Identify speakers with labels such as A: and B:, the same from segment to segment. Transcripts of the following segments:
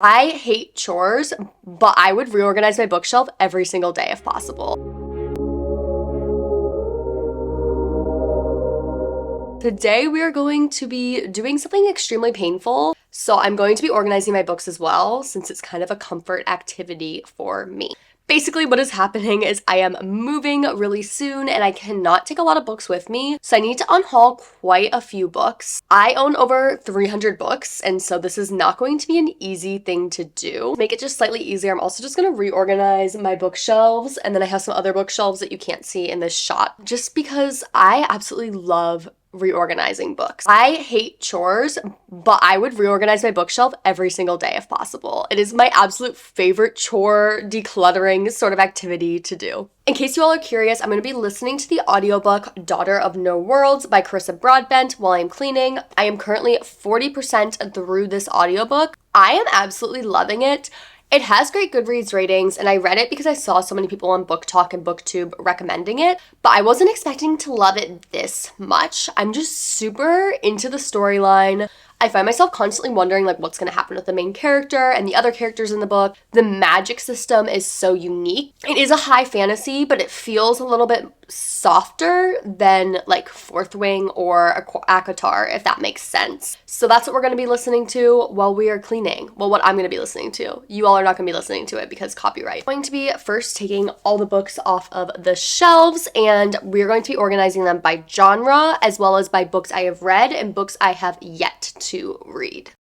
A: I hate chores, but I would reorganize my bookshelf every single day if possible. Today we are going to be doing something extremely painful. So I'm going to be organizing my books as well, since it's kind of a comfort activity for me. Basically, what is happening is I am moving really soon and I cannot take a lot of books with me, so I need to unhaul quite a few books. I own over 300 books, and so this is not going to be an easy thing to do. To make it just slightly easier, I'm also just going to reorganize my bookshelves, and then I have some other bookshelves that you can't see in this shot, just because I absolutely love reorganizing books. I hate chores, but I would reorganize my bookshelf every single day if possible. It is my absolute favorite chore decluttering sort of activity to do. In case you all are curious, I'm going to be listening to the audiobook Daughter of No Worlds by Carissa Broadbent while I'm cleaning. I am currently 40% through this audiobook. I am absolutely loving it. It has great Goodreads ratings, and I read it because I saw so many people on Booktok and Booktube recommending it, but I wasn't expecting to love it this much. I'm just super into the storyline. I find myself constantly wondering what's going to happen with the main character and the other characters in the book. The magic system is so unique. It is a high fantasy, but it feels a little bit softer than Fourth Wing or ACOTAR, if that makes sense. So that's what we're going to be listening to while we are cleaning. Well, what I'm going to be listening to. You all are not going to be listening to it because copyright. I'm going to be first taking all the books off of the shelves, and we're going to be organizing them by genre as well as by books I have read and books I have yet to read.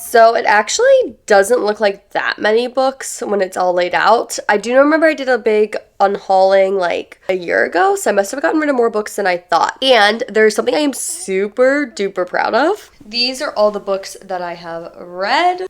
A: So it actually doesn't look like that many books when it's all laid out. I do remember I did a big unhauling a year ago, so I must have gotten rid of more books than I thought. And there's something I am super duper proud of. These are all the books that I have read,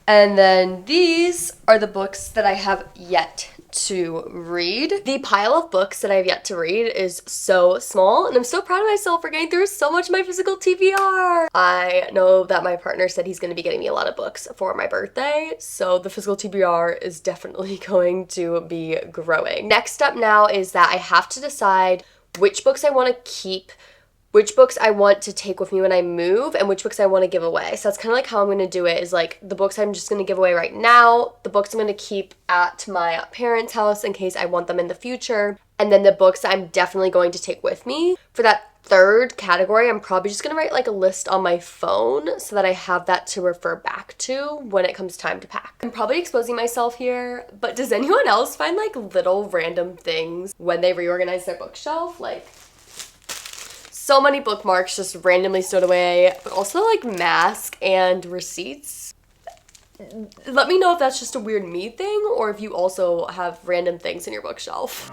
A: and then these are the books that I have yet to read. The pile of books that I have yet to read is so small, and I'm so proud of myself for getting through so much of my physical TBR. I know that my partner said he's going to be getting me a lot of books for my birthday, so the physical TBR is definitely going to be growing. Next up now is that I have to decide which books I want to keep, which books I want to take with me when I move, and which books I want to give away. So that's kind of how I'm going to do it, is the books I'm just going to give away right now, the books I'm going to keep at my parents' house in case I want them in the future, and then the books I'm definitely going to take with me. For that third category, I'm probably just going to write a list on my phone so that I have that to refer back to when it comes time to pack. I'm probably exposing myself here, but does anyone else find little random things when they reorganize their bookshelf? So many bookmarks just randomly stowed away, but also masks and receipts. Let me know if that's just a weird me thing or if you also have random things in your bookshelf.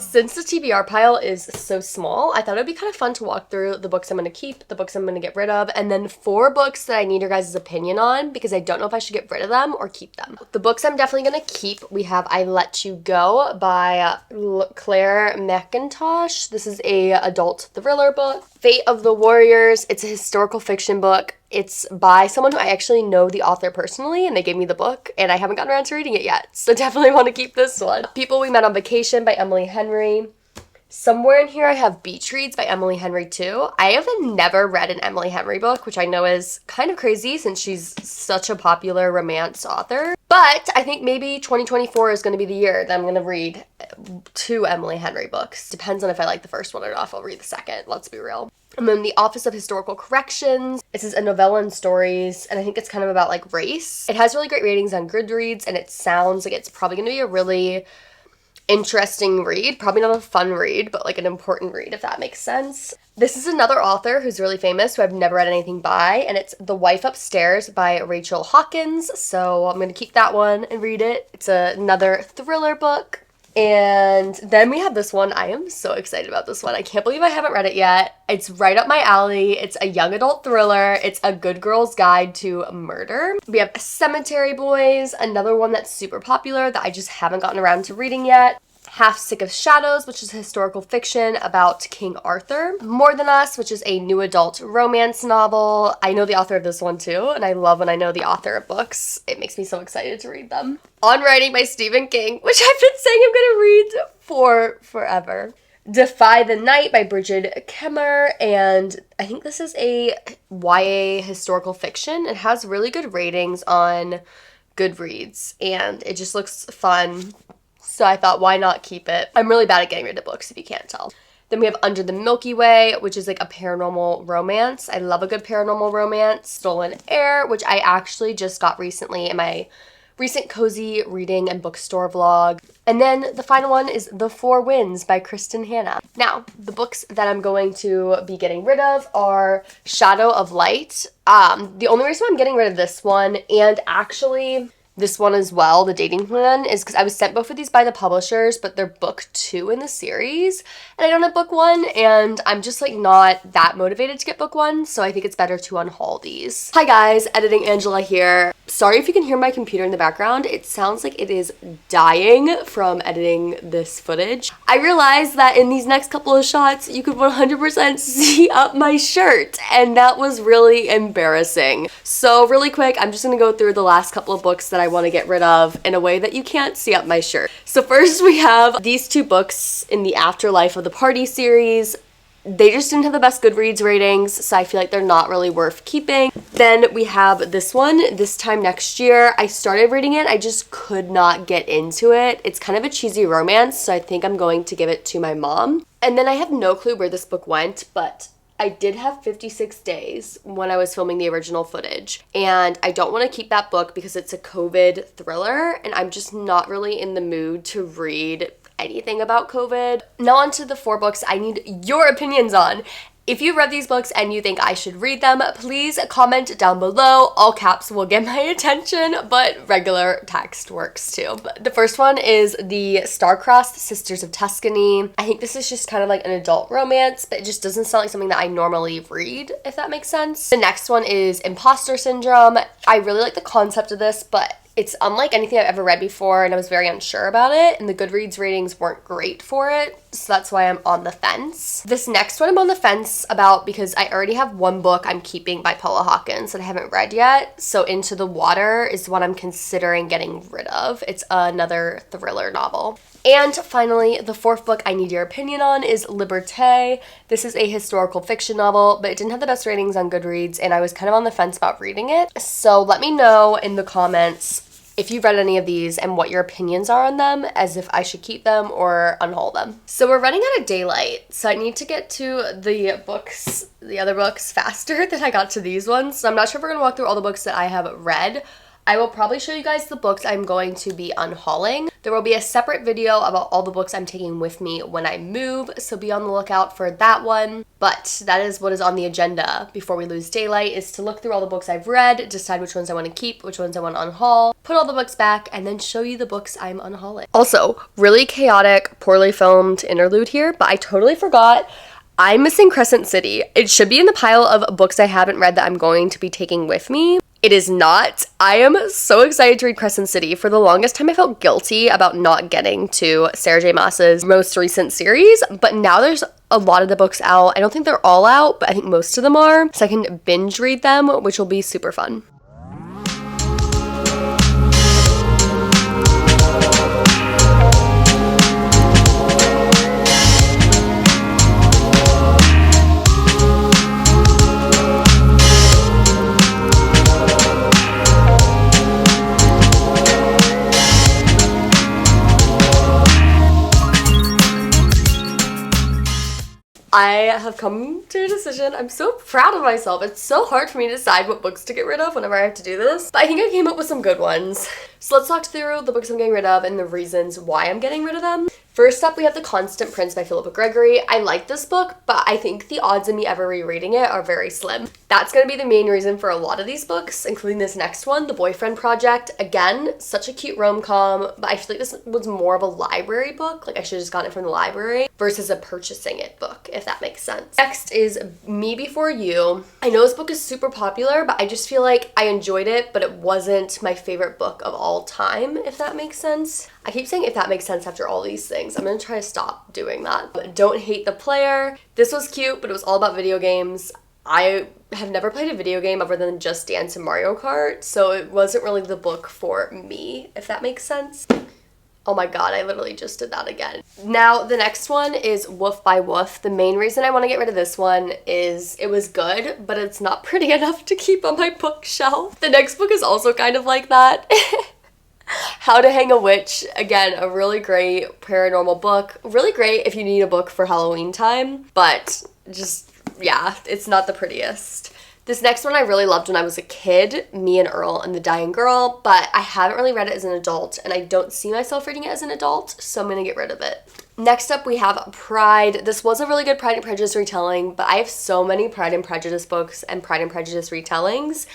A: Since the TBR pile is so small, I thought it would be kind of fun to walk through the books I'm going to keep, the books I'm going to get rid of, and then 4 books that I need your guys' opinion on because I don't know if I should get rid of them or keep them. The books I'm definitely going to keep, we have I Let You Go by Claire McIntosh. This is a adult thriller book. Fate of the Warriors, it's a historical fiction book. It's by someone who I actually know the author personally, and they gave me the book, and I haven't gotten around to reading it yet, so definitely want to keep this one. People We Met on Vacation by Emily Henry. Somewhere in here I have Beach Reads by Emily Henry too. I have never read an Emily Henry book, which I know is kind of crazy since she's such a popular romance author. But I think maybe 2024 is going to be the year that I'm going to read 2 Emily Henry books. Depends on if I like the first one or not. If I'll read the second, let's be real. And then The Office of Historical Corrections. This is a novella and stories, and I think it's kind of about like race. It has really great ratings on Goodreads, and it sounds like it's probably going to be a really interesting read. Probably not a fun read, but like an important read, if that makes sense. This is another author who's really famous who I've never read anything by, and it's The Wife Upstairs by Rachel Hawkins. So I'm going to keep that one and read it. It's another thriller book. And then we have this one. I am so excited about this one. I can't believe I haven't read it yet. It's right up my alley. It's a young adult thriller. It's A Good Girl's Guide to Murder. We have Cemetery Boys, another one that's super popular that I just haven't gotten around to reading yet. Half Sick of Shadows, which is historical fiction about King Arthur. More Than Us, which is a new adult romance novel. I know the author of this one too, and I love when I know the author of books. It makes me so excited to read them. On Writing by Stephen King, which I've been saying I'm gonna read for forever. Defy the Night by Bridget Kemmer, and I think this is a YA historical fiction. It has really good ratings on Goodreads, and it just looks fun. So I thought, why not keep it? I'm really bad at getting rid of books, if you can't tell. Then we have Under the Milky Way, which is like a paranormal romance. I love a good paranormal romance. Stolen Air, which I actually just got recently in my recent cozy reading and bookstore vlog. And then the final one is The Four Winds by Kristen Hanna. Now, the books that I'm going to be getting rid of are Shadow of Light. The only reason I'm getting rid of this one, and actually this one as well, The Dating Plan, is because I was sent both of these by the publishers, but they're book 2 in the series, and I don't have book 1, and I'm just like not that motivated to get book 1, so I think it's better to unhaul these. Hi guys, Editing Angela here. Sorry if you can hear my computer in the background. It sounds like it is dying from editing this footage. I realized that in these next couple of shots, you could 100% see up my shirt, and that was really embarrassing. So really quick, I'm just gonna go through the last couple of books that I want to get rid of in a way that you can't see up my shirt. So first we have these 2 books in the Afterlife of the Party series. They just didn't have the best Goodreads ratings, so I feel like they're not really worth keeping. Then we have this one, This Time Next Year. I started reading it, I just could not get into it. It's kind of a cheesy romance, so I think I'm going to give it to my mom. And then I have no clue where this book went, but I did have 56 days when I was filming the original footage, and I don't want to keep that book because it's a COVID thriller, and I'm just not really in the mood to read anything about COVID. Now on to the 4 books I need your opinions on. If you've read these books and you think I should read them, please comment down below. All caps will get my attention, but regular text works too. But the first one is the Star-Crossed Sisters of Tuscany. I think this is just kind of like an adult romance, but it just doesn't sound like something that I normally read, if that makes sense. The next one is Imposter Syndrome. I really like the concept of this, but it's unlike anything I've ever read before, and I was very unsure about it, and the Goodreads ratings weren't great for it, so that's why I'm on the fence. This next one I'm on the fence about because I already have one book I'm keeping by Paula Hawkins that I haven't read yet, so Into the Water is one I'm considering getting rid of. It's another thriller novel. And finally, the 4th book I need your opinion on is Liberté. This is a historical fiction novel, but it didn't have the best ratings on Goodreads, and I was kind of on the fence about reading it. So let me know in the comments if you've read any of these and what your opinions are on them, as if I should keep them or unhaul them. So we're running out of daylight, so I need to get to the other books faster than I got to these ones. So I'm not sure if we're gonna walk through all the books that I have read. I will probably show you guys the books I'm going to be unhauling. There will be a separate video about all the books I'm taking with me when I move, so be on the lookout for that one. But that is what is on the agenda before we lose daylight, is to look through all the books I've read, decide which ones I want to keep, which ones I want to unhaul, put all the books back, and then show you the books I'm unhauling. Also, really chaotic, poorly filmed interlude here, but I totally forgot I'm missing Crescent City. It should be in the pile of books I haven't read that I'm going to be taking with me. It is not. I am so excited to read Crescent City. For the longest time, I felt guilty about not getting to Sarah J. Maas's most recent series, but now there's a lot of the books out. I don't think they're all out, but I think most of them are, so I can binge read them, which will be super fun. I have come to a decision. I'm so proud of myself. It's so hard for me to decide what books to get rid of whenever I have to do this. But I think I came up with some good ones. So let's talk through the books I'm getting rid of and the reasons why I'm getting rid of them. First up, we have The Constant Prince by Philippa Gregory. I like this book, but I think the odds of me ever rereading it are very slim. That's going to be the main reason for a lot of these books, including this next one, The Boyfriend Project. Again, such a cute rom-com, but I feel like this was more of a library book. Like, I should have just gotten it from the library versus a purchasing it book, if that makes sense. Next is Me Before You. I know this book is super popular, but I just feel like I enjoyed it, but it wasn't my favorite book of all time, if that makes sense. I keep saying if that makes sense after all these things. I'm gonna try to stop doing that. But Don't Hate the Player. This was cute, but it was all about video games. I have never played a video game other than Just Dance and Mario Kart, so it wasn't really the book for me, if that makes sense. Oh my god, I literally just did that again. Now, the next one is Woof by Woof. The main reason I want to get rid of this one is it was good, but it's not pretty enough to keep on my bookshelf. The next book is also kind of like that. How to Hang a Witch. Again, a really great paranormal book. Really great if you need a book for Halloween time, but just, yeah, it's not the prettiest. This next one I really loved when I was a kid, Me and Earl and the Dying Girl, but I haven't really read it as an adult, and I don't see myself reading it as an adult, so I'm gonna get rid of it. Next up, we have Pride. This was a really good Pride and Prejudice retelling, but I have so many Pride and Prejudice books and Pride and Prejudice retellings,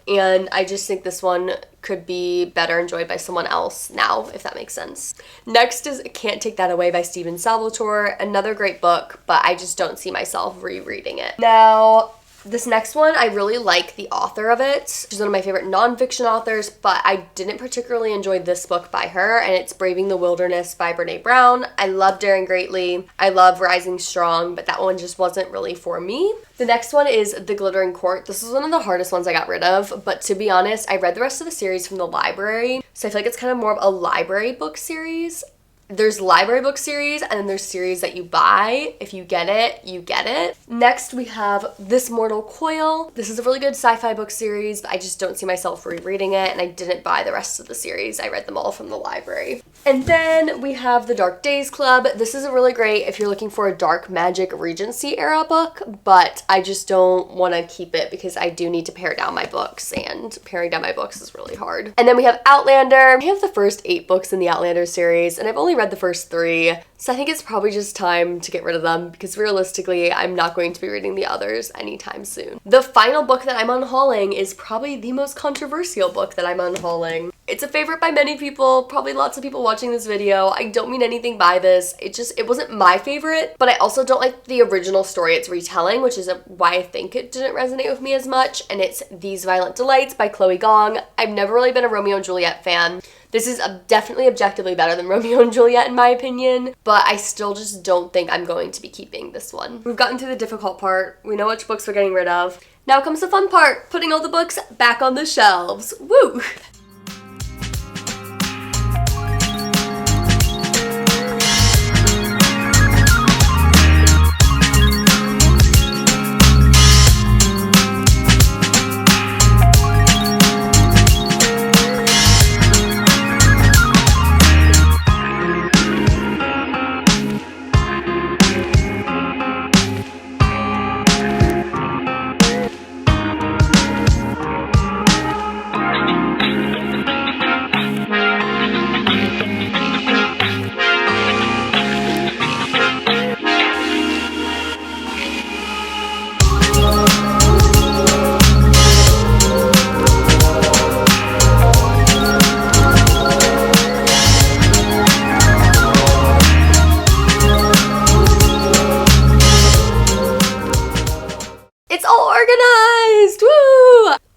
A: and I just think this one could be better enjoyed by someone else now, if that makes sense. Next is Can't Take That Away by Stephen Salvatore. Another great book, but I just don't see myself rereading it. Now, this next one, I really like the author of it. She's one of my favorite nonfiction authors, but I didn't particularly enjoy this book by her, and it's Braving the Wilderness by Brene Brown. I love Daring Greatly. I love Rising Strong, but that one just wasn't really for me. The next one is The Glittering Court. This was one of the hardest ones I got rid of, but to be honest, I read the rest of the series from the library, so I feel like it's kind of more of a library book series. There's library book series, and then there's series that you buy. If you get it, you get it. Next, we have This Mortal Coil. This is a really good sci-fi book series, but I just don't see myself rereading it, and I didn't buy the rest of the series. I read them all from the library. And then we have The Dark Days Club. This is a really great if you're looking for a dark magic Regency era book, but I just don't want to keep it because I do need to pare down my books, and paring down my books is really hard. And then we have Outlander. I have the first 8 books in the Outlander series, and I've only read the first 3, so I think it's probably just time to get rid of them because realistically, I'm not going to be reading the others anytime soon. The final book that I'm unhauling is probably the most controversial book that I'm unhauling. It's a favorite by many people, probably lots of people watching this video. I don't mean anything by this. It wasn't my favorite, but I also don't like the original story it's retelling, which is why I think it didn't resonate with me as much, and it's These Violent Delights by Chloe Gong. I've never really been a Romeo and Juliet fan. This is definitely objectively better than Romeo and Juliet in my opinion, but I still just don't think I'm going to be keeping this one. We've gotten through the difficult part. We know which books we're getting rid of. Now comes the fun part, putting all the books back on the shelves. Woo!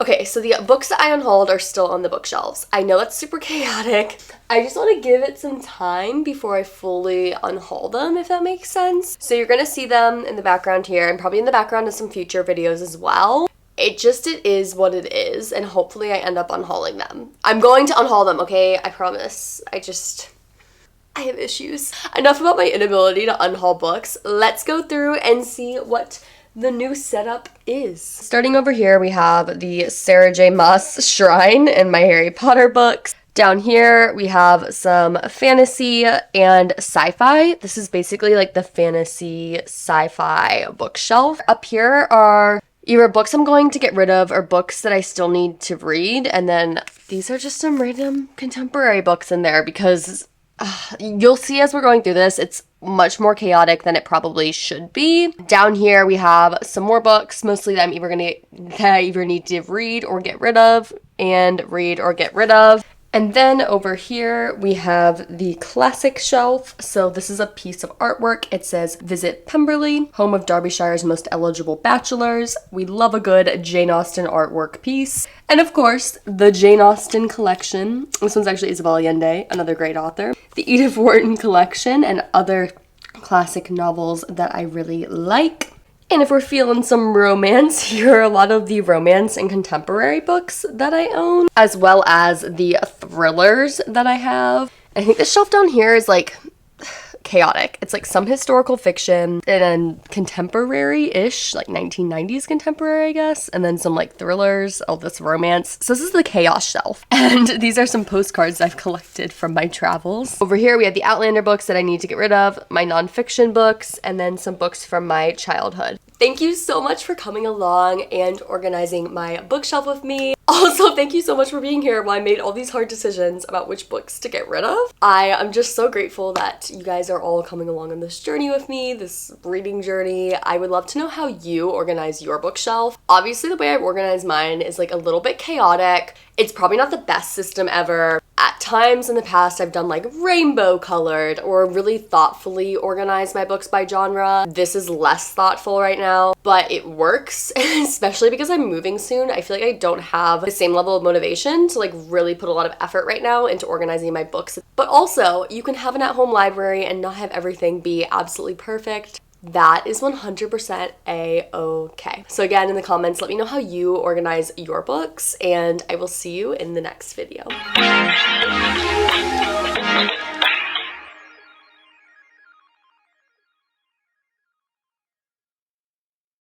A: Okay, so the books that I unhauled are still on the bookshelves. I know that's super chaotic. I just want to give it some time before I fully unhaul them, if that makes sense. So you're going to see them in the background here, and probably in the background of some future videos as well. It is what it is, and hopefully I end up unhauling them. I'm going to unhaul them, okay? I promise. I have issues. Enough about my inability to unhaul books. Let's go through and see what the new setup is. Starting over here, we have the Sarah J. Maas shrine and my Harry Potter books. Down here, we have some fantasy and sci-fi. This is basically like the fantasy sci-fi bookshelf. Up here are either books I'm going to get rid of or books that I still need to read. And then these are just some random contemporary books in there because you'll see as we're going through this, it's much more chaotic than it probably should be. Down here, we have some more books, mostly that I either need to read or get rid of, and read or get rid of. And then over here, we have the classic shelf. So this is a piece of artwork. It says, "Visit Pemberley, home of Derbyshire's most eligible bachelors. We love a good Jane Austen artwork piece." And of course, the Jane Austen collection. This one's actually Isabel Allende, another great author. The Edith Wharton collection and other classic novels that I really like. And if we're feeling some romance, here are a lot of the romance and contemporary books that I own, as well as the thrillers that I have. I think the shelf down here is like chaotic. It's like some historical fiction and then contemporary-ish, like 1990s contemporary, I guess, and then some like thrillers, all this romance. So this is the chaos shelf. And these are some postcards I've collected from my travels. Over here, we have the Outlander books that I need to get rid of, my nonfiction books, and then some books from my childhood. Thank you so much for coming along and organizing my bookshelf with me. Also, thank you so much for being here while I made all these hard decisions about which books to get rid of. I am just so grateful that you guys are all coming along on this journey with me, this reading journey. I would love to know how you organize your bookshelf. Obviously, the way I organize mine is like a little bit chaotic. It's probably not the best system ever. At times in the past, I've done like rainbow colored or really thoughtfully organized my books by genre. This is less thoughtful right now, but it works, especially because I'm moving soon. I feel like I don't have the same level of motivation to like really put a lot of effort right now into organizing my books. But also, you can have an at-home library and not have everything be absolutely perfect. That is 100% a-okay. So again, in the comments, let me know how you organize your books, and I will see you in the next video.